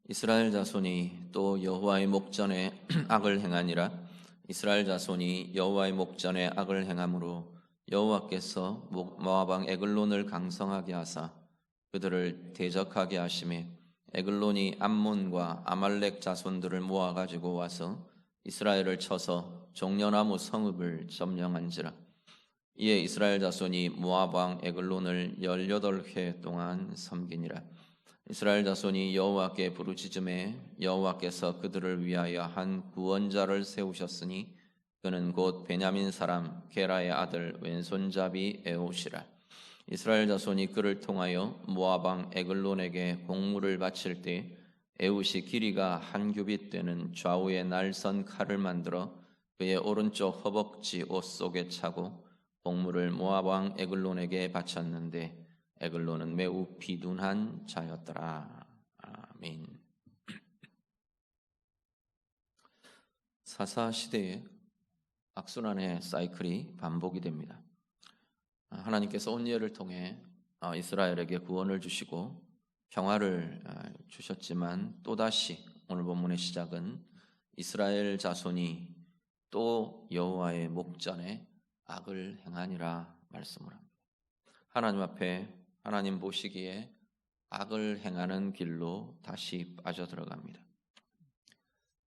이스라엘 자손이 또 여호와의 목전에 악을 행하니라. 이스라엘 자손이 여호와의 목전에 악을 행함으로 여호와께서 모압 왕 에글론을 강성하게 하사 그들을 대적하게 하심에 에글론이 암몬과 아말렉 자손들을 모아 가지고 와서 이스라엘을 쳐서 종려나무 성읍을 점령한지라. 이에 이스라엘 자손이 모압 왕 에글론을 18해 동안 섬기니라. 이스라엘 자손이 여호와께 부르짖음에 여호와께서 그들을 위하여 한 구원자를 세우셨으니 그는 곧 베냐민 사람 게라의 아들 왼손잡이 에웃이라. 이스라엘 자손이 그를 통하여 모압 왕 에글론에게 공물을 바칠 때 에웃이 길이가 한 규빗 되는 좌우에 날선 칼을 만들어 그의 오른쪽 허벅지 옷 속에 차고 공물을 모압 왕 에글론에게 바쳤는데 에글론은 매우 비둔한 자였더라. 아멘. 사사 시대에 악순환의 사이클이 반복이 됩니다. 하나님께서 온예를 통해 이스라엘에게 구원을 주시고 평화를 주셨지만 또다시 오늘 본문의 시작은 이스라엘 자손이 또 여호와의 목전에 악을 행하니라 말씀을 합니다. 하나님 앞에 하나님 보시기에 악을 행하는 길로 다시 빠져들어갑니다.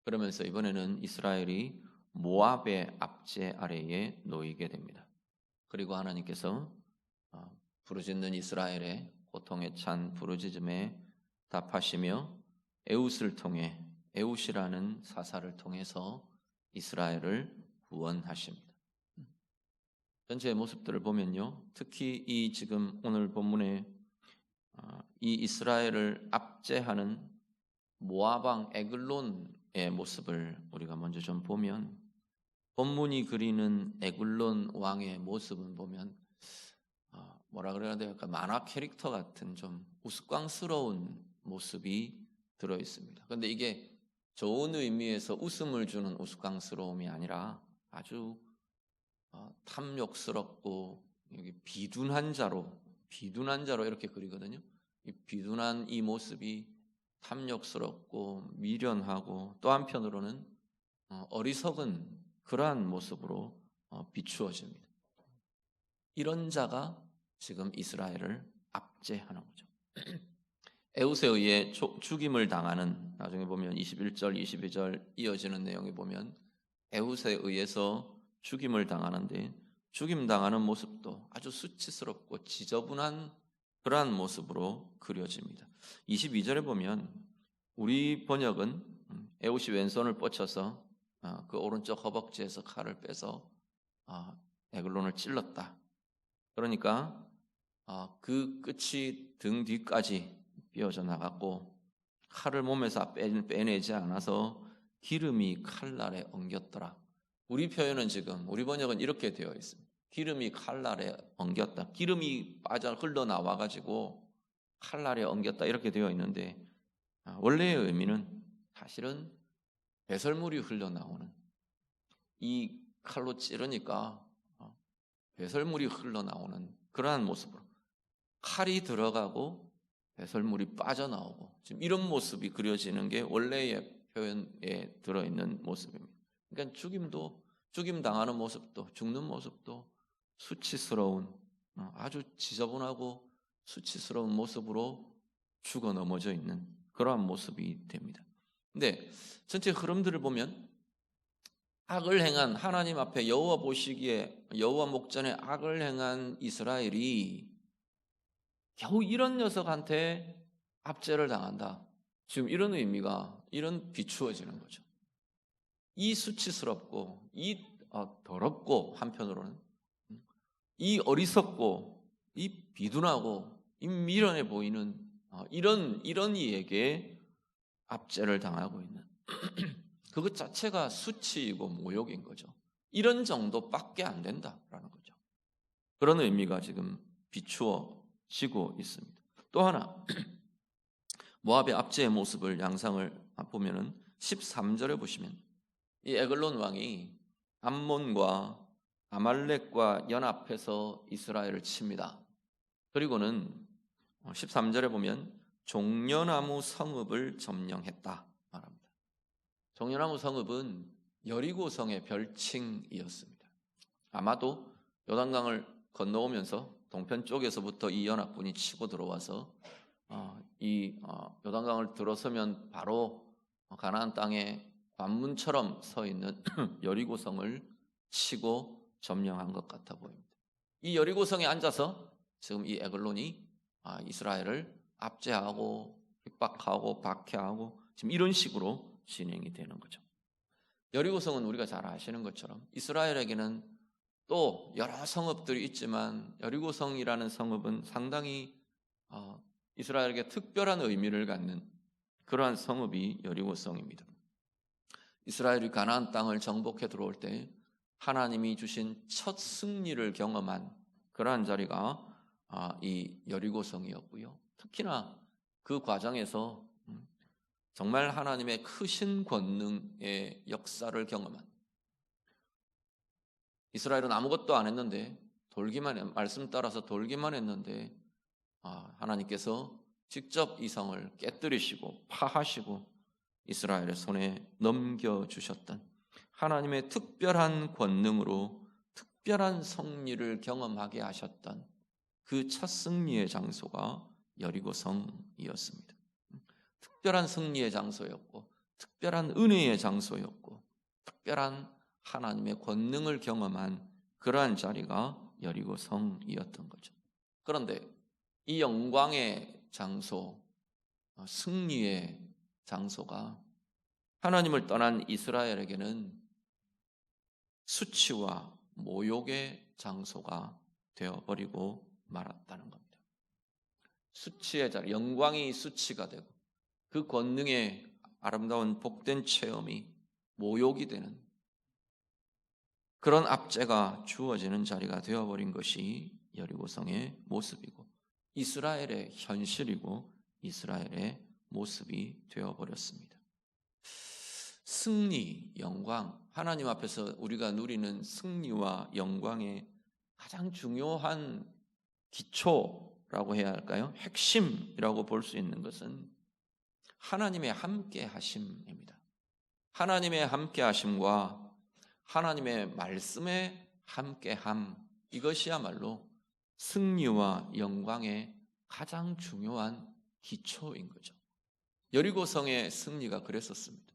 그러면서 이번에는 이스라엘이 모압의 압제 아래에 놓이게 됩니다. 그리고 하나님께서 부르짖는 이스라엘의 고통에 찬 부르짖음에 답하시며 에웃을 통해 에웃이라는 사사를 통해서 이스라엘을 구원하십니다. 전체의 모습들을 보면요, 특히 이 지금 오늘 본문에 이 이스라엘을 압제하는 모압 왕 에글론의 모습을 우리가 먼저 좀 보면, 본문이 그리는 에글론 왕의 모습은 보면 뭐라 그래야 될까, 만화 캐릭터 같은 좀 우스꽝스러운 모습이 들어 있습니다. 그런데 이게 좋은 의미에서 웃음을 주는 우스꽝스러움이 아니라 아주 탐욕스럽고 여기 비둔한 자로 이렇게 그리거든요. 이 비둔한 이 모습이 탐욕스럽고 미련하고 또 한편으로는 어리석은 그러한 모습으로 비추어집니다. 이런 자가 지금 이스라엘을 압제하는 거죠. 에웃에 의해 죽임을 당하는, 나중에 보면 21절, 22절 이어지는 내용에 보면 에웃에 의해서 죽임을 당하는데, 죽임당하는 모습도 아주 수치스럽고 지저분한 그러한 모습으로 그려집니다. 22절에 보면 우리 번역은 에웃이 왼손을 뻗쳐서 그 오른쪽 허벅지에서 칼을 빼서 에글론을 찔렀다. 그러니까 그 끝이 등 뒤까지 삐어져 나갔고 칼을 몸에서 빼내지 않아서 기름이 칼날에 엉겼더라. 우리 표현은 지금, 우리 번역은 이렇게 되어 있습니다. 기름이 칼날에 엉겼다. 기름이 빠져 흘러나와가지고 칼날에 엉겼다, 이렇게 되어 있는데 원래의 의미는 사실은 배설물이 흘러나오는, 이 칼로 찌르니까 배설물이 흘러나오는 그러한 모습으로 칼이 들어가고 배설물이 빠져나오고 지금 이런 모습이 그려지는 게 원래의 표현에 들어있는 모습입니다. 그러니까 죽임 당하는 모습도, 죽는 모습도 수치스러운, 아주 지저분하고 수치스러운 모습으로 죽어 넘어져 있는 그러한 모습이 됩니다. 근데 전체 흐름들을 보면 악을 행한, 하나님 앞에 여호와 보시기에 여호와 목전에 악을 행한 이스라엘이 겨우 이런 녀석한테 압제를 당한다. 지금 이런 의미가, 이런 비추어지는 거죠. 이 수치스럽고 이 더럽고 한편으로는 이 어리석고 이 비둔하고 이 미련해 보이는 이런 이에게 압제를 당하고 있는 그것 자체가 수치이고 모욕인 거죠. 이런 정도밖에 안 된다라는 거죠. 그런 의미가 지금 비추어지고 있습니다. 또 하나, 모압의 압제의 모습을, 양상을 보면은 13절에 보시면 이 에글론 왕이 암몬과 아말렉과 연합해서 이스라엘을 칩니다. 그리고는 13절에 보면 종려나무 성읍을 점령했다 말합니다. 종려나무 성읍은 여리고성의 별칭이었습니다. 아마도 요단강을 건너오면서 동편 쪽에서부터 이 연합군이 치고 들어와서 요단강을 들어서면 바로 가나안 땅에 관문처럼 서 있는 여리고성을 치고 점령한 것 같아 보입니다. 이 여리고성에 앉아서 지금 이 에글론이 이스라엘을 압제하고 핍박하고 박해하고 지금 이런 식으로 진행이 되는 거죠. 여리고성은 우리가 잘 아시는 것처럼 이스라엘에게는 또 여러 성읍들이 있지만 여리고성이라는 성읍은 상당히 이스라엘에게 특별한 의미를 갖는 그러한 성읍이 여리고성입니다. 이스라엘이 가나안 땅을 정복해 들어올 때 하나님이 주신 첫 승리를 경험한 그러한 자리가 이 여리고성이었고요. 특히나 그 과정에서 정말 하나님의 크신 권능의 역사를 경험한, 이스라엘은 아무것도 안 했는데 말씀 따라서 돌기만 했는데 하나님께서 직접 이 성을 깨뜨리시고 파하시고 이스라엘의 손에 넘겨주셨던 하나님의 특별한 권능으로 특별한 승리를 경험하게 하셨던 그 첫 승리의 장소가 여리고성이었습니다. 특별한 승리의 장소였고 특별한 은혜의 장소였고 특별한 하나님의 권능을 경험한 그러한 자리가 여리고성이었던 거죠. 그런데 이 영광의 장소, 승리의 장소가 하나님을 떠난 이스라엘에게는 수치와 모욕의 장소가 되어버리고 말았다는 겁니다. 수치의 자리, 영광이 수치가 되고 그 권능의 아름다운 복된 체험이 모욕이 되는 그런 압제가 주어지는 자리가 되어버린 것이 여리고성의 모습이고 이스라엘의 현실이고 이스라엘의 모습이 되어버렸습니다. 승리, 영광, 하나님 앞에서 우리가 누리는 승리와 영광의 가장 중요한 기초라고 해야 할까요? 핵심이라고 볼 수 있는 것은 하나님의 함께 하심입니다. 하나님의 함께 하심과 하나님의 말씀의 함께함, 이것이야말로 승리와 영광의 가장 중요한 기초인 거죠. 여리고성의 승리가 그랬었습니다.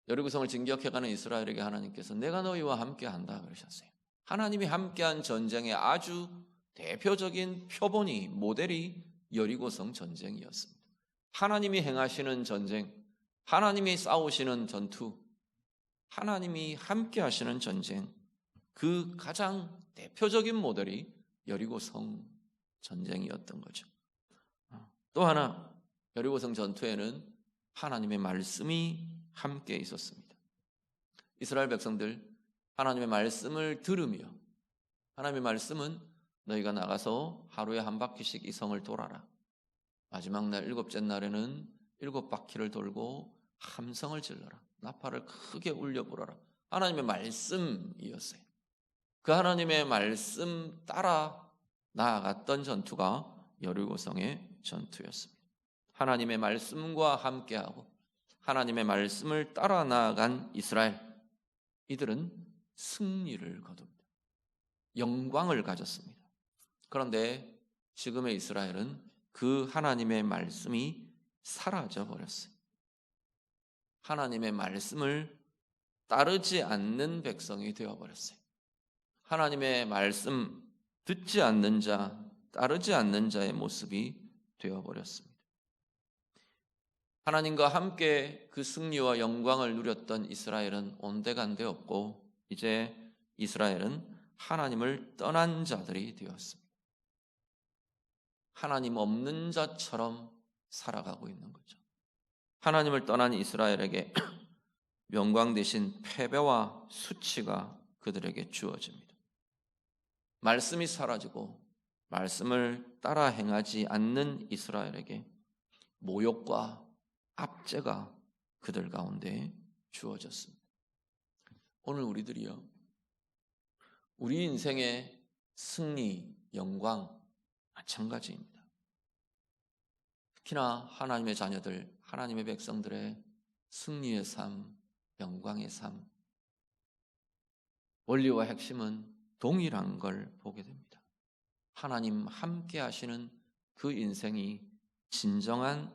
여리고성을 진격해가는 이스라엘에게 하나님께서 내가 너희와 함께한다 그러셨어요. 하나님이 함께한 전쟁의 아주 대표적인 표본이 모델이 여리고성 전쟁이었습니다. 하나님이 행하시는 전쟁, 하나님이 싸우시는 전투, 하나님이 함께 하시는 전쟁, 그 가장 대표적인 모델이 여리고성 전쟁이었던 거죠. 또 하나, 여리고성 전투에는 하나님의 말씀이 함께 있었습니다. 이스라엘 백성들 하나님의 말씀을 들으며, 하나님의 말씀은 너희가 나가서 하루에 한 바퀴씩 이 성을 돌아라. 마지막 날 일곱째 날에는 7바퀴를 돌고 함성을 질러라. 나팔을 크게 울려불어라. 하나님의 말씀이었어요. 그 하나님의 말씀 따라 나아갔던 전투가 여리고성의 전투였습니다. 하나님의 말씀과 함께하고 하나님의 말씀을 따라 나아간 이스라엘, 이들은 승리를 거둡니다. 영광을 가졌습니다. 그런데 지금의 이스라엘은 그 하나님의 말씀이 사라져 버렸어요. 하나님의 말씀을 따르지 않는 백성이 되어버렸어요. 하나님의 말씀 듣지 않는 자, 따르지 않는 자의 모습이 되어버렸습니다. 하나님과 함께 그 승리와 영광을 누렸던 이스라엘은 온데간데 없고 이제 이스라엘은 하나님을 떠난 자들이 되었습니다. 하나님 없는 자처럼 살아가고 있는 거죠. 하나님을 떠난 이스라엘에게 영광 대신 패배와 수치가 그들에게 주어집니다. 말씀이 사라지고 말씀을 따라 행하지 않는 이스라엘에게 모욕과 압제가 그들 가운데 주어졌습니다. 오늘 우리들이요, 우리 인생의 승리, 영광 마찬가지입니다. 특히나 하나님의 자녀들, 하나님의 백성들의 승리의 삶, 영광의 삶, 원리와 핵심은 동일한 걸 보게 됩니다. 하나님 함께 하시는 그 인생이 진정한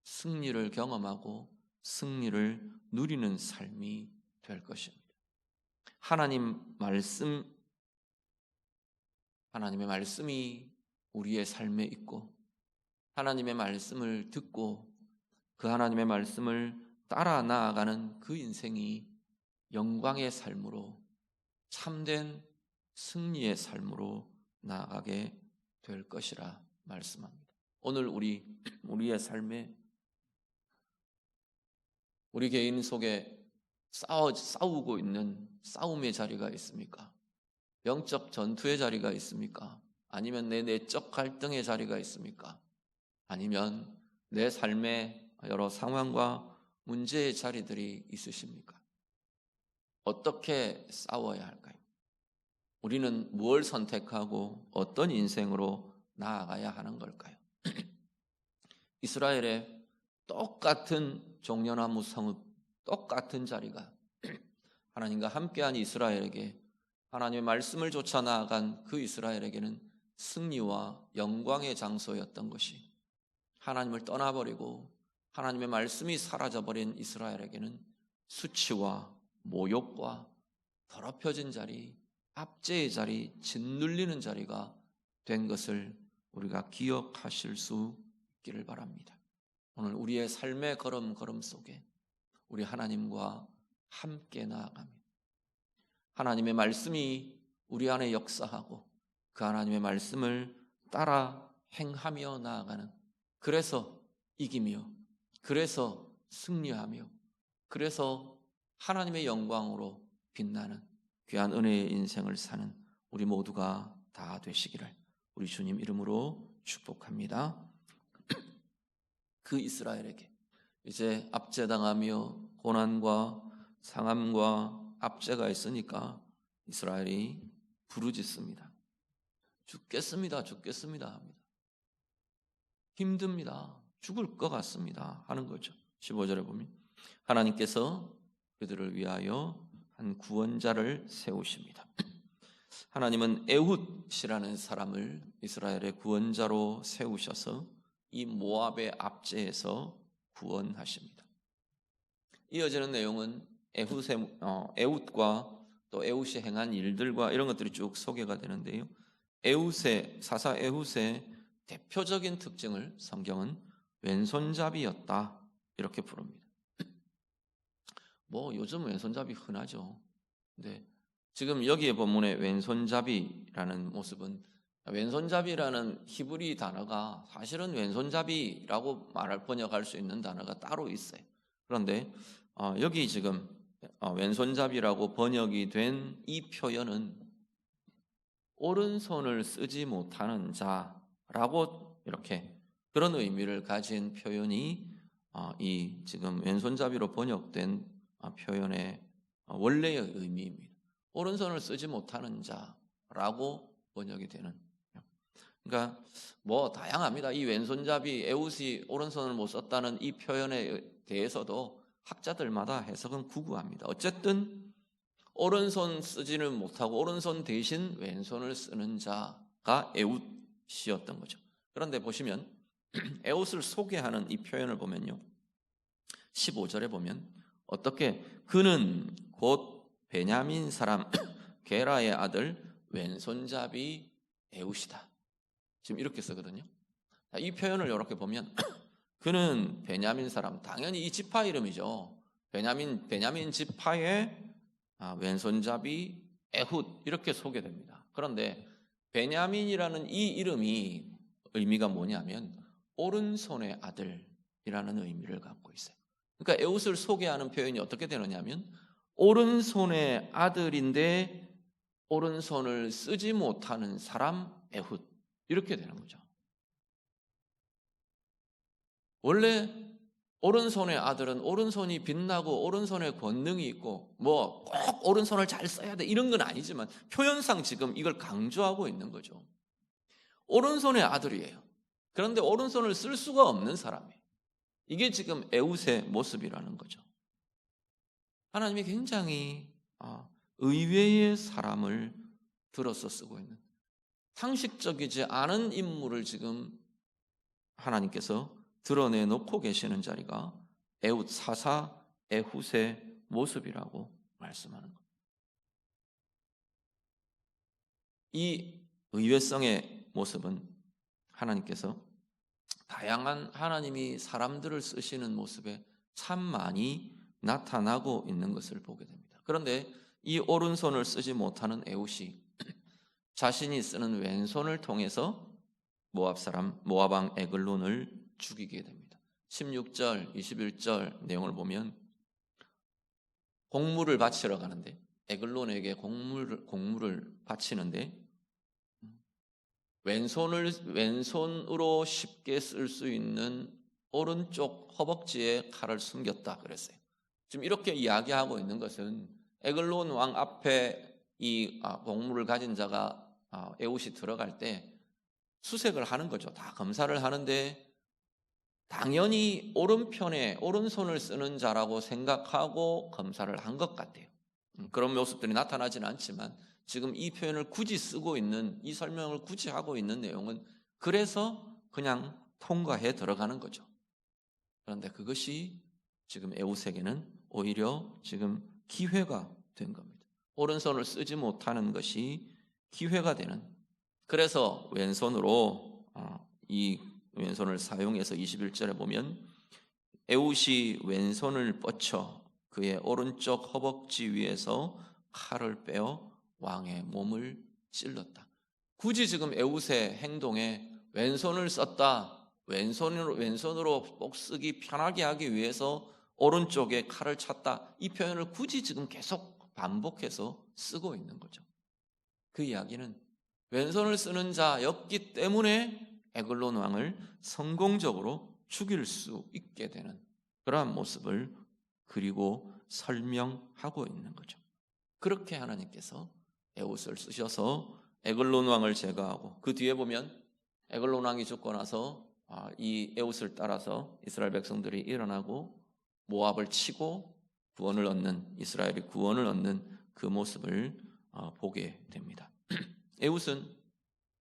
승리를 경험하고 승리를 누리는 삶이 될 것입니다. 하나님의 말씀이 우리의 삶에 있고 하나님의 말씀을 듣고 그 하나님의 말씀을 따라 나아가는 그 인생이 영광의 삶으로 참된 승리의 삶으로 나아가게 될 것이라 말씀합니다. 오늘 우리의 삶에 우리 개인 속에 싸우고 있는 싸움의 자리가 있습니까? 영적 전투의 자리가 있습니까? 아니면 내 내적 갈등의 자리가 있습니까? 아니면 내 삶의 여러 상황과 문제의 자리들이 있으십니까? 어떻게 싸워야 할까요? 우리는 무엇을 선택하고 어떤 인생으로 나아가야 하는 걸까요? 이스라엘의 똑같은 종려나무 성읍, 똑같은 자리가 하나님과 함께한 이스라엘에게, 하나님의 말씀을 쫓아 나아간 그 이스라엘에게는 승리와 영광의 장소였던 것이, 하나님을 떠나버리고 하나님의 말씀이 사라져버린 이스라엘에게는 수치와 모욕과 더럽혀진 자리, 압제의 자리, 짓눌리는 자리가 된 것을 우리가 기억하실 수 있기를 바랍니다. 오늘 우리의 삶의 걸음걸음 속에 우리 하나님과 함께 나아갑니다. 하나님의 말씀이 우리 안에 역사하고 그 하나님의 말씀을 따라 행하며 나아가는, 그래서 이기며, 그래서 승리하며, 그래서 하나님의 영광으로 빛나는 귀한 은혜의 인생을 사는 우리 모두가 다 되시기를 우리 주님 이름으로 축복합니다. 그 이스라엘에게 이제 압제당하며 고난과 상함과 압제가 있으니까 이스라엘이 부르짖습니다. 죽겠습니다 합니다. 힘듭니다. 죽을 것 같습니다 하는 거죠. 15절에 보면 하나님께서 그들을 위하여 한 구원자를 세우십니다. 하나님은 에훗이라는 사람을 이스라엘의 구원자로 세우셔서 이 모압의 압제에서 구원하십니다. 이어지는 내용은 에훗과 또 에훗이 행한 일들과 이런 것들이 쭉 소개가 되는데요. 사사 에훗의 대표적인 특징을 성경은 왼손잡이였다 이렇게 부릅니다. 요즘 왼손잡이 흔하죠. 근데 지금 여기에 본문에 왼손잡이라는 모습은, 왼손잡이라는 히브리 단어가 사실은 왼손잡이라고 번역할 수 있는 단어가 따로 있어요. 그런데 여기 지금 왼손잡이라고 번역이 된 이 표현은 오른손을 쓰지 못하는 자라고 이렇게 그런 의미를 가진 표현이 이 지금 왼손잡이로 번역된 표현의 원래의 의미입니다. 오른손을 쓰지 못하는 자라고 번역이 되는. 그러니까 다양합니다. 이 왼손잡이 에훗이 오른손을 못 썼다는 이 표현에 대해서도 학자들마다 해석은 구구합니다. 어쨌든 오른손 쓰지는 못하고 오른손 대신 왼손을 쓰는 자가 에훗이었던 거죠. 그런데 보시면 에훗을 소개하는 이 표현을 보면요, 15절에 보면 어떻게 그는 곧 베냐민 사람 게라의 아들 왼손잡이 에훗이다. 지금 이렇게 쓰거든요. 이 표현을 이렇게 보면 그는 베냐민 사람, 당연히 이 지파 이름이죠. 베냐민 지파의 왼손잡이 에훗 이렇게 소개됩니다. 그런데 베냐민이라는 이 이름이 의미가 뭐냐면 오른손의 아들이라는 의미를 갖고 있어요. 그러니까 에훗을 소개하는 표현이 어떻게 되느냐면 오른손의 아들인데 오른손을 쓰지 못하는 사람 에훗 이렇게 되는 거죠. 원래 오른손의 아들은 오른손이 빛나고 오른손에 권능이 있고 꼭 오른손을 잘 써야 돼 이런 건 아니지만 표현상 지금 이걸 강조하고 있는 거죠. 오른손의 아들이에요. 그런데 오른손을 쓸 수가 없는 사람이에요. 이게 지금 에웃의 모습이라는 거죠. 하나님이 굉장히 의외의 사람을 들어서 쓰고 있는, 상식적이지 않은 인물을 지금 하나님께서 드러내놓고 계시는 자리가 에웃 사사 에훗의 모습이라고 말씀하는 겁니다. 이 의외성의 모습은 하나님께서 다양한 하나님이 사람들을 쓰시는 모습에 참 많이 나타나고 있는 것을 보게 됩니다. 그런데 이 오른손을 쓰지 못하는 에훗이 자신이 쓰는 왼손을 통해서 모압 사람 모압 왕 에글론을 죽이게 됩니다. 16절, 21절 내용을 보면 공물을 바치러 가는데, 에글론에게 공물을 바치는데 왼손으로 쉽게 쓸 수 있는 오른쪽 허벅지에 칼을 숨겼다 그랬어요. 지금 이렇게 이야기하고 있는 것은 에글론 왕 앞에 이 공물을 가진 자가 에훗이 들어갈 때 수색을 하는 거죠. 다 검사를 하는데 당연히 오른편에 오른손을 쓰는 자라고 생각하고 검사를 한 것 같아요. 그런 모습들이 나타나지는 않지만 지금 이 표현을 굳이 쓰고 있는, 이 설명을 굳이 하고 있는 내용은 그래서 그냥 통과해 들어가는 거죠. 그런데 그것이 지금 에훗에게는 오히려 지금 기회가 된 겁니다. 오른손을 쓰지 못하는 것이 기회가 되는, 그래서 왼손으로 이 왼손을 사용해서 21절에 보면 에훗이 왼손을 뻗쳐 그의 오른쪽 허벅지 위에서 칼을 빼어 왕의 몸을 찔렀다. 굳이 지금 에훗의 행동에 왼손을 썼다, 왼손으로 꼭 쓰기 편하게 하기 위해서 오른쪽에 칼을 찼다, 이 표현을 굳이 지금 계속 반복해서 쓰고 있는 거죠. 그 이야기는 왼손을 쓰는 자였기 때문에 에글론 왕을 성공적으로 죽일 수 있게 되는 그러한 모습을 그리고 설명하고 있는 거죠. 그렇게 하나님께서 에훗을 쓰셔서 에글론 왕을 제거하고, 그 뒤에 보면 에글론 왕이 죽고 나서 이 에훗을 따라서 이스라엘 백성들이 일어나고 모압을 치고 구원을 얻는, 이스라엘이 구원을 얻는 그 모습을 보게 됩니다. 에훗은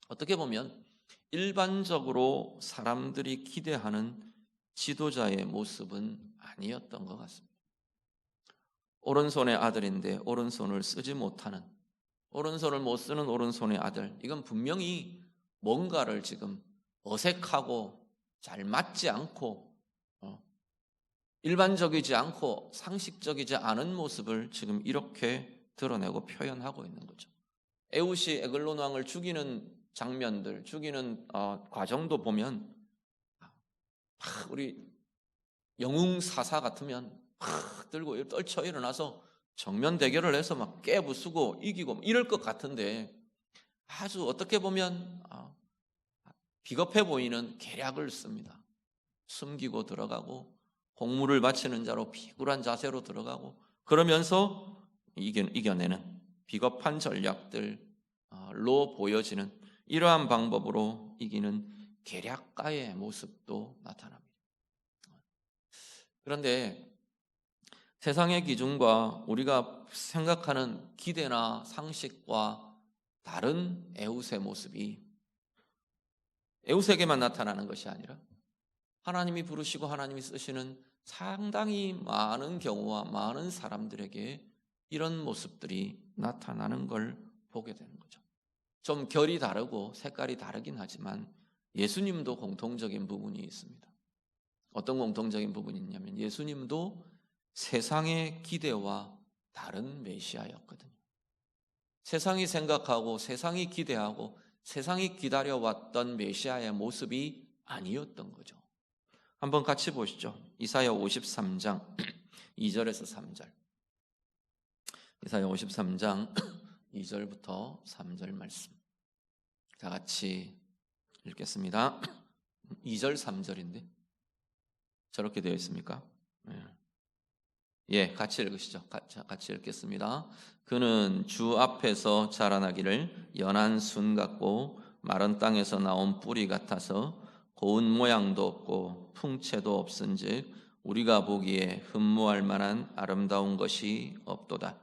어떻게 보면 일반적으로 사람들이 기대하는 지도자의 모습은 아니었던 것 같습니다. 오른손의 아들인데 오른손을 쓰지 못하는, 오른손을 못 쓰는 오른손의 아들, 이건 분명히 뭔가를 지금 어색하고 잘 맞지 않고 일반적이지 않고 상식적이지 않은 모습을 지금 이렇게 드러내고 표현하고 있는 거죠. 에훗이 에글론 왕을 죽이는 장면들, 죽이는 과정도 보면 우리 영웅 사사 같으면 들고 떨쳐 일어나서 정면 대결을 해서 막 깨부수고 이기고 이럴 것 같은데, 아주 어떻게 보면 비겁해 보이는 계략을 씁니다. 숨기고 들어가고 공물을 바치는 자로 비굴한 자세로 들어가고, 그러면서 이겨내는 비겁한 전략들로 보여지는 이러한 방법으로 이기는 계략가의 모습도 나타납니다. 그런데 세상의 기준과 우리가 생각하는 기대나 상식과 다른 에훗의 모습이 에훗에게만 나타나는 것이 아니라 하나님이 부르시고 하나님이 쓰시는 상당히 많은 경우와 많은 사람들에게 이런 모습들이 나타나는 걸 보게 되는 거죠. 좀 결이 다르고 색깔이 다르긴 하지만 예수님도 공통적인 부분이 있습니다. 어떤 공통적인 부분이 있냐면 예수님도 세상의 기대와 다른 메시아였거든요. 세상이 생각하고 세상이 기대하고 세상이 기다려왔던 메시아의 모습이 아니었던 거죠. 한번 같이 보시죠. 이사야 53장 2절에서 3절. 이사야 53장 2절부터 3절 말씀. 다 같이 읽겠습니다. 2절 3절인데 저렇게 되어 있습니까? 예, 같이 읽으시죠. 같이 읽겠습니다. 그는 주 앞에서 자라나기를 연한 순 같고 마른 땅에서 나온 뿌리 같아서 고운 모양도 없고 풍채도 없은즉 우리가 보기에 흠모할 만한 아름다운 것이 없도다.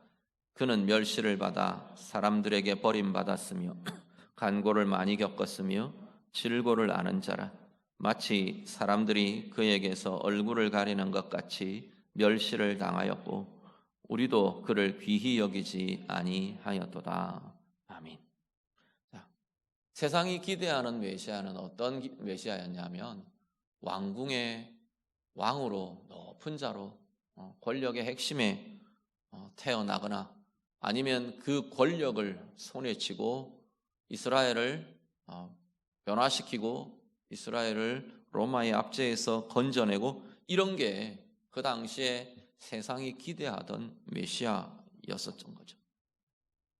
그는 멸시를 받아 사람들에게 버림받았으며 간고를 많이 겪었으며 질고를 아는 자라. 마치 사람들이 그에게서 얼굴을 가리는 것 같이 멸시를 당하였고 우리도 그를 귀히 여기지 아니하였도다. 아멘. 자, 세상이 기대하는 메시아는 어떤 메시아였냐면 왕궁의 왕으로 높은 자로 권력의 핵심에 태어나거나 아니면 그 권력을 손에 쥐고 이스라엘을 변화시키고 이스라엘을 로마의 압제에서 건져내고 이런 게 그 당시에 세상이 기대하던 메시아였었던 거죠.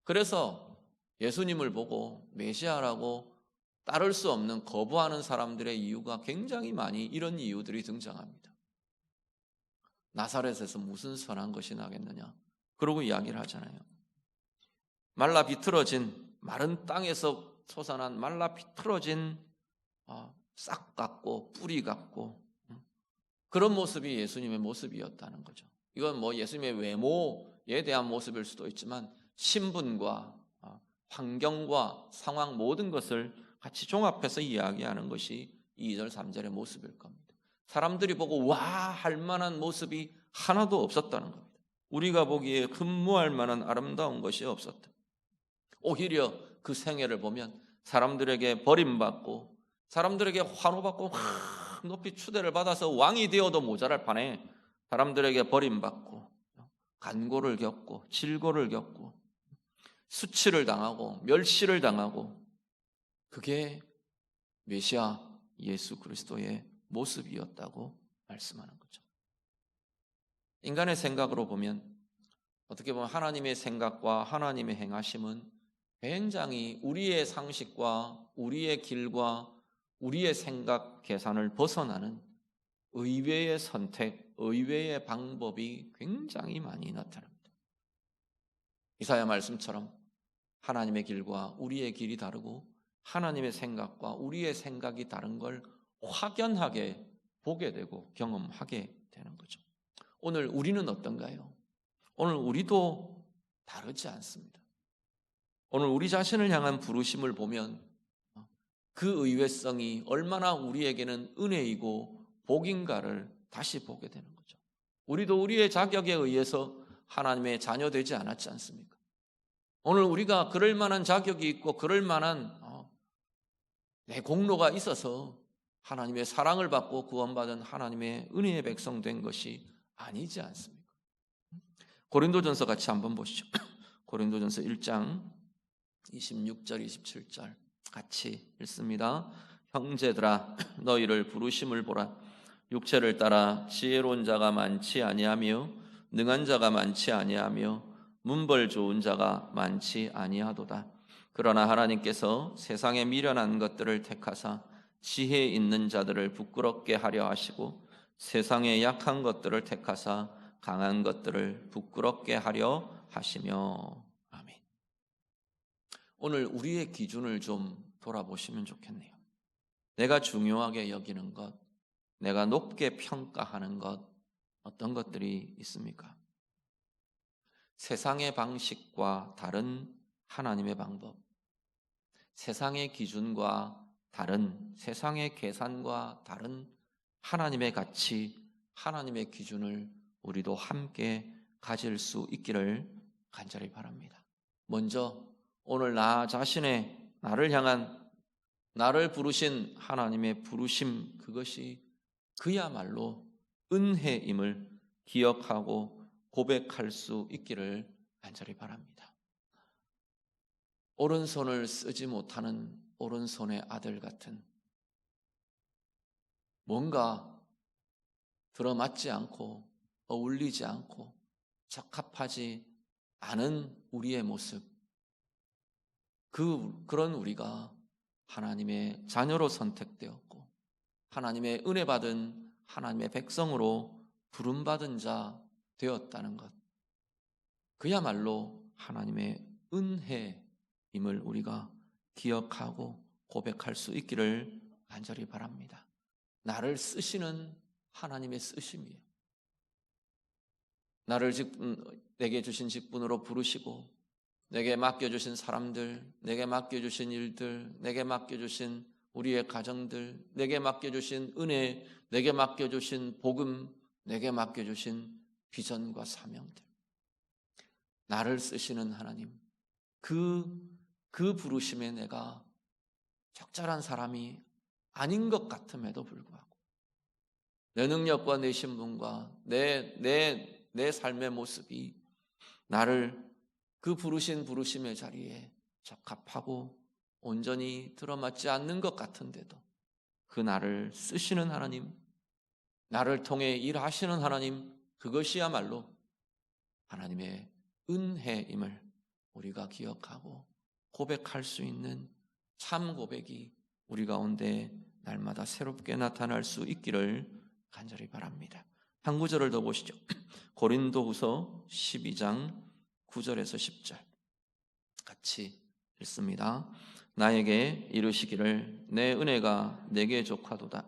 그래서 예수님을 보고 메시아라고 따를 수 없는 거부하는 사람들의 이유가 굉장히 많이 이런 이유들이 등장합니다. 나사렛에서 무슨 선한 것이 나겠느냐? 그러고 이야기를 하잖아요. 말라 비틀어진 마른 땅에서 솟아난 말라 비틀어진 싹 같고 뿌리 같고 그런 모습이 예수님의 모습이었다는 거죠. 이건 뭐 예수님의 외모에 대한 모습일 수도 있지만 신분과 환경과 상황 모든 것을 같이 종합해서 이야기하는 것이 2절 3절의 모습일 겁니다. 사람들이 보고 와 할 만한 모습이 하나도 없었다는 겁니다. 우리가 보기에 흠모할 만한 아름다운 것이 없었다. 오히려 그 생애를 보면 사람들에게 버림받고 사람들에게 환호받고 높이 추대를 받아서 왕이 되어도 모자랄 판에 사람들에게 버림받고 간고를 겪고 질고를 겪고 수치를 당하고 멸시를 당하고 그게 메시아 예수 그리스도의 모습이었다고 말씀하는 거죠. 인간의 생각으로 보면 어떻게 보면 하나님의 생각과 하나님의 행하심은 굉장히 우리의 상식과 우리의 길과 우리의 생각 계산을 벗어나는 의외의 선택, 의외의 방법이 굉장히 많이 나타납니다. 이사야 말씀처럼 하나님의 길과 우리의 길이 다르고 하나님의 생각과 우리의 생각이 다른 걸 확연하게 보게 되고 경험하게 되는 거죠. 오늘 우리는 어떤가요? 오늘 우리도 다르지 않습니다. 오늘 우리 자신을 향한 부르심을 보면 그 의외성이 얼마나 우리에게는 은혜이고 복인가를 다시 보게 되는 거죠. 우리도 우리의 자격에 의해서 하나님의 자녀 되지 않았지 않습니까? 오늘 우리가 그럴 만한 자격이 있고 그럴 만한 내 공로가 있어서 하나님의 사랑을 받고 구원받은 하나님의 은혜의 백성 된 것이 아니지 않습니까? 고린도전서 같이 한번 보시죠. 고린도전서 1장 26절 27절 같이 읽습니다. 형제들아 너희를 부르심을 보라. 육체를 따라 지혜로운 자가 많지 아니하며 능한 자가 많지 아니하며 문벌 좋은 자가 많지 아니하도다. 그러나 하나님께서 세상에 미련한 것들을 택하사 지혜 있는 자들을 부끄럽게 하려 하시고 세상에 약한 것들을 택하사 강한 것들을 부끄럽게 하려 하시며. 아멘. 오늘 우리의 기준을 좀 돌아보시면 좋겠네요. 내가 중요하게 여기는 것, 내가 높게 평가하는 것, 어떤 것들이 있습니까? 세상의 방식과 다른 하나님의 방법, 세상의 기준과 다른, 세상의 계산과 다른 하나님의 가치, 하나님의 기준을 우리도 함께 가질 수 있기를 간절히 바랍니다. 먼저 오늘 나 자신의 나를 향한 나를 부르신 하나님의 부르심, 그것이 그야말로 은혜임을 기억하고 고백할 수 있기를 간절히 바랍니다. 오른손을 쓰지 못하는 오른손의 아들 같은 뭔가 들어맞지 않고 어울리지 않고 적합하지 않은 우리의 모습, 그런 우리가 하나님의 자녀로 선택되었고 하나님의 은혜 받은 하나님의 백성으로 부름받은 자 되었다는 것, 그야말로 하나님의 은혜임을 우리가 기억하고 고백할 수 있기를 간절히 바랍니다. 나를 쓰시는 하나님의 쓰심이에요. 내게 주신 직분으로 부르시고 내게 맡겨주신 사람들, 내게 맡겨주신 일들, 내게 맡겨주신 우리의 가정들, 내게 맡겨주신 은혜, 내게 맡겨주신 복음, 내게 맡겨주신 비전과 사명들, 나를 쓰시는 하나님, 그 부르심에 내가 적절한 사람이 아닌 것 같음에도 불구하고 내 능력과 내 신분과 내 삶의 모습이 나를 그 부르심의 자리에 적합하고 온전히 들어맞지 않는 것 같은데도 그 나를 쓰시는 하나님, 나를 통해 일하시는 하나님, 그것이야말로 하나님의 은혜임을 우리가 기억하고 고백할 수 있는 참 고백이 우리 가운데 날마다 새롭게 나타날 수 있기를 간절히 바랍니다. 한 구절을 더 보시죠. 고린도후서 12장 9절에서 10절 같이 읽습니다. 나에게 이르시기를 내 은혜가 내게 족하도다.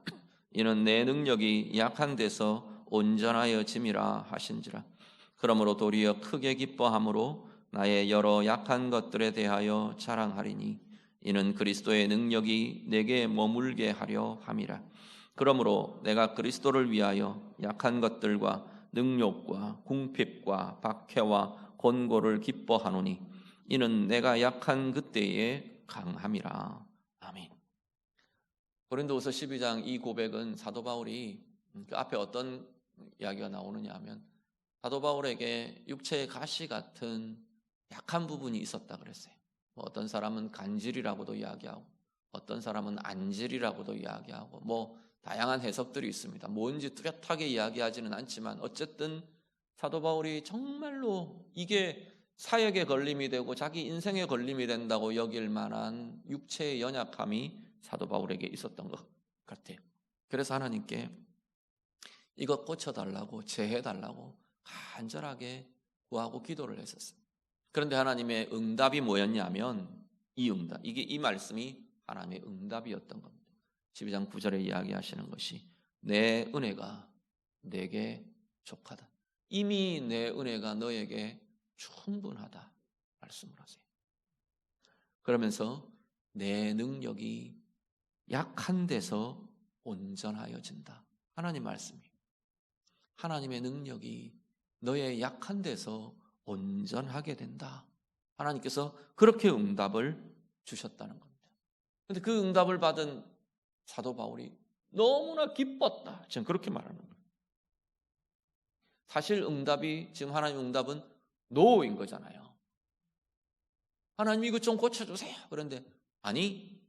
이는 내 능력이 약한 데서 온전하여 짐이라 하신지라. 그러므로 도리어 크게 기뻐함으로 나의 여러 약한 것들에 대하여 자랑하리니 이는 그리스도의 능력이 내게 머물게 하려 함이라. 그러므로 내가 그리스도를 위하여 약한 것들과 능욕과 궁핍과 박해와 곤고를 기뻐하노니 이는 내가 약한 그때에 강함이라. 아멘. 고린도후서 12장 이 고백은 사도 바울이 그 앞에 어떤 이야기가 나오느냐 하면 사도 바울에게 육체의 가시 같은 약한 부분이 있었다 그랬어요. 어떤 사람은 간질이라고도 이야기하고 어떤 사람은 안질이라고도 이야기하고 다양한 해석들이 있습니다. 뭔지 뚜렷하게 이야기하지는 않지만 어쨌든 사도 바울이 정말로 이게 사역에 걸림이 되고 자기 인생에 걸림이 된다고 여길 만한 육체의 연약함이 사도 바울에게 있었던 것 같아요. 그래서 하나님께 이것 고쳐달라고 제해달라고 간절하게 구하고 기도를 했었어요. 그런데 하나님의 응답이 뭐였냐면 이 말씀이 하나님의 응답이었던 겁니다. 12장 9절에 이야기하시는 것이 내 은혜가 내게 족하다. 이미 내 은혜가 너에게 충분하다 말씀을 하세요. 그러면서 내 능력이 약한 데서 온전하여진다. 하나님 말씀이에요. 하나님의 능력이 너의 약한 데서 온전하게 된다. 하나님께서 그렇게 응답을 주셨다는 겁니다. 그런데 그 응답을 받은 사도 바울이 너무나 기뻤다. 지금 그렇게 말하는 거예요. 사실 지금 하나님 응답은 노인 거잖아요. 하나님 이것 좀 고쳐주세요. 그런데 아니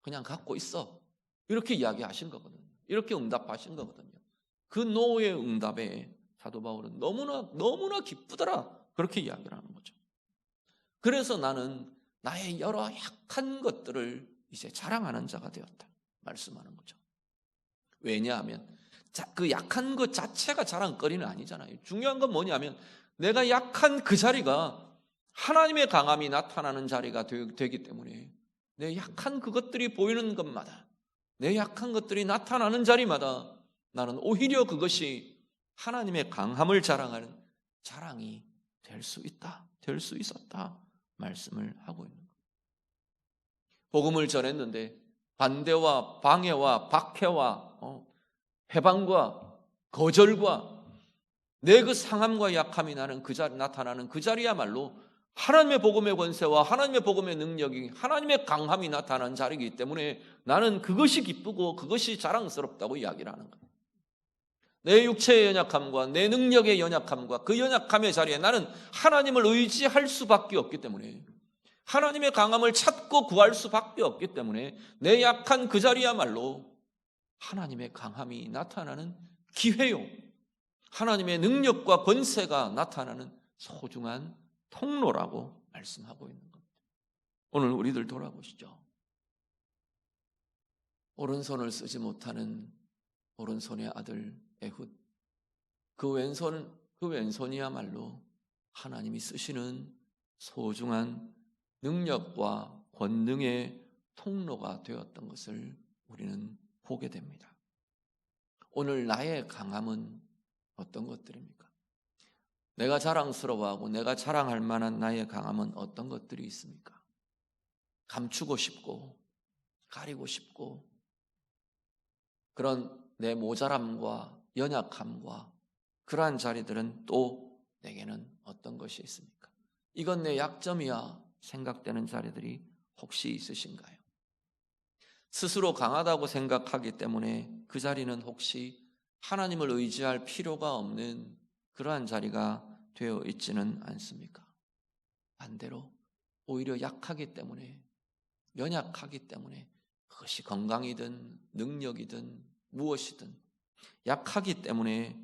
그냥 갖고 있어. 이렇게 이야기하신 거거든요. 이렇게 응답하신 거거든요. 그 노의 응답에 사도 바울은 너무나 기쁘더라. 그렇게 이야기를 하는 거죠. 그래서 나는 나의 여러 약한 것들을 이제 자랑하는 자가 되었다. 말씀하는 거죠. 왜냐하면 그 약한 것 자체가 자랑거리는 아니잖아요. 중요한 건 뭐냐면 내가 약한 그 자리가 하나님의 강함이 나타나는 자리가 되기 때문에 내 약한 그것들이 보이는 것마다 내 약한 것들이 나타나는 자리마다 나는 오히려 그것이 하나님의 강함을 자랑하는 자랑이 될 수 있었다 말씀을 하고 있는 거예요. 복음을 전했는데 반대와 방해와 박해와 해방과 거절과 내 그 상함과 약함이 나타나는 그 자리야말로 하나님의 복음의 권세와 하나님의 복음의 능력이 하나님의 강함이 나타나는 자리이기 때문에 나는 그것이 기쁘고 그것이 자랑스럽다고 이야기를 하는 거예요. 내 육체의 연약함과 내 능력의 연약함과 그 연약함의 자리에 나는 하나님을 의지할 수밖에 없기 때문에 하나님의 강함을 찾고 구할 수밖에 없기 때문에 내 약한 그 자리야말로 하나님의 강함이 나타나는 기회요. 하나님의 능력과 권세가 나타나는 소중한 통로라고 말씀하고 있는 겁니다. 오늘 우리들 돌아보시죠. 오른손을 쓰지 못하는 오른손의 아들 에훗, 그 왼손이야말로 하나님이 쓰시는 소중한 능력과 권능의 통로가 되었던 것을 우리는 보게 됩니다. 오늘 나의 강함은 어떤 것들입니까? 내가 자랑스러워하고 내가 자랑할 만한 나의 강함은 어떤 것들이 있습니까? 감추고 싶고 가리고 싶고 그런 내 모자람과 연약함과 그러한 자리들은 또 내게는 어떤 것이 있습니까? 이건 내 약점이야 생각되는 자리들이 혹시 있으신가요? 스스로 강하다고 생각하기 때문에 그 자리는 혹시 하나님을 의지할 필요가 없는 그러한 자리가 되어 있지는 않습니까? 반대로 오히려 약하기 때문에, 연약하기 때문에 그것이 건강이든 능력이든 무엇이든 약하기 때문에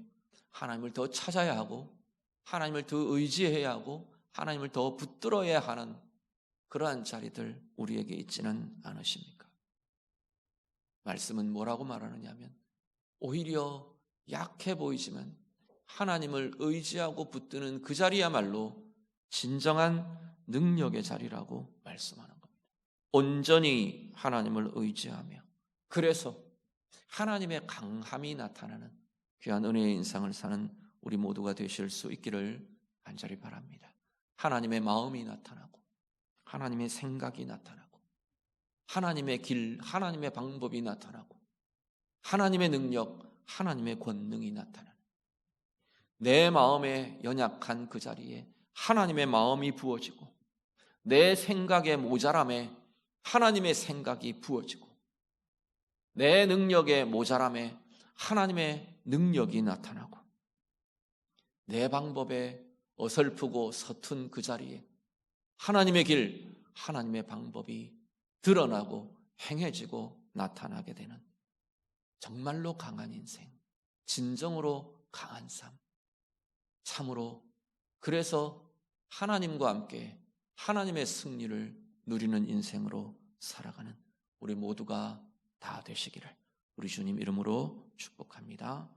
하나님을 더 찾아야 하고 하나님을 더 의지해야 하고 하나님을 더 붙들어야 하는 그러한 자리들 우리에게 있지는 않으십니까? 말씀은 뭐라고 말하느냐 하면 오히려 약해 보이지만 하나님을 의지하고 붙드는 그 자리야말로 진정한 능력의 자리라고 말씀하는 겁니다. 온전히 하나님을 의지하며 그래서 하나님의 강함이 나타나는 귀한 은혜의 인생을 사는 우리 모두가 되실 수 있기를 간절히 바랍니다. 하나님의 마음이 나타나고 하나님의 생각이 나타나고 하나님의 길, 하나님의 방법이 나타나고 하나님의 능력, 하나님의 권능이 나타나는 내 마음에 연약한 그 자리에 하나님의 마음이 부어지고 내 생각의 모자람에 하나님의 생각이 부어지고 내 능력의 모자람에 하나님의 능력이 나타나고 내 방법에 어설프고 서툰 그 자리에 하나님의 길, 하나님의 방법이 드러나고 행해지고 나타나게 되는 정말로 강한 인생, 진정으로 강한 삶, 참으로 그래서 하나님과 함께 하나님의 승리를 누리는 인생으로 살아가는 우리 모두가 다 되시기를 우리 주님 이름으로 축복합니다.